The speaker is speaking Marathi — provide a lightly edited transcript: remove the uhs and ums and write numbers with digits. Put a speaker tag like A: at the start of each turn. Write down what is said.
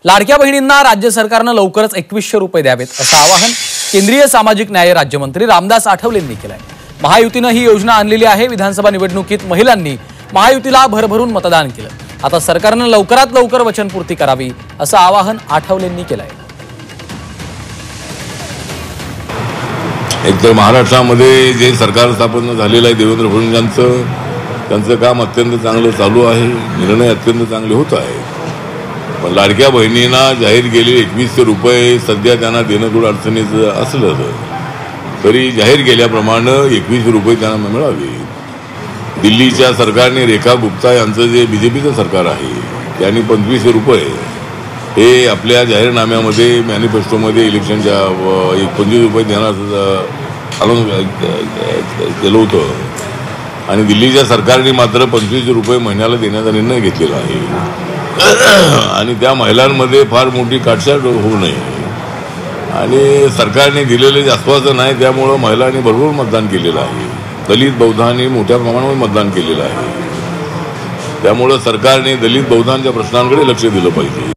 A: लाडक्या बहिणींना राज्य सरकारनं लवकरच 2100 रुपये द्यावेत असं आवाहन केंद्रीय सामाजिक न्याय राज्यमंत्री रामदास आठवलेंनी केलं आहे। महायुतीनं ही योजना आणलेली आहे। विधानसभा निवडणुकीत महिलांनी महायुतीला भरभरून मतदान केलं। आता सरकारनं लवकरात लवकर वचनपूर्ती करावी असं आवाहन आठवलेंनी केलं आहे।
B: एकतर महाराष्ट्रामध्ये जे सरकार स्थापन झालेलं आहे देवेंद्र फडणवीसांचं, त्यांचं काम अत्यंत चांगलं चालू आहे, निर्णय अत्यंत चांगले होत आहे। पण लाडक्या बहिणींना जाहीर केलेले 2100 रुपये सध्या त्यांना देणं थोडं अडचणीचं असलं तरी जाहीर केल्याप्रमाणे 2100 रुपये त्यांना मिळावे। दिल्लीच्या सरकारने रेखा गुप्ता यांचं जे बीजेपीचं सरकार आहे त्यांनी 2500 रुपये हे आपल्या जाहीरनाम्यामध्ये मॅनिफेस्टोमध्ये इलेक्शनच्या 25 रुपये देण्याचं अनाउन्स केलं होतं आणि दिल्लीच्या सरकारने मात्र 25 रुपये महिन्याला देण्याचा निर्णय घेतलेला आहे। आणि त्या महिलांमध्ये फार मोठी काटछाट होऊ नये आणि सरकारने दिलेले आश्वासन आहे त्यामुळं महिलांनी भरपूर मतदान केलेलं आहे। दलित बौद्धांनी मोठ्या प्रमाणावर मतदान केलेलं आहे, त्यामुळं सरकारने दलित बौद्धांच्या प्रश्नांकडे लक्ष दिलं पाहिजे।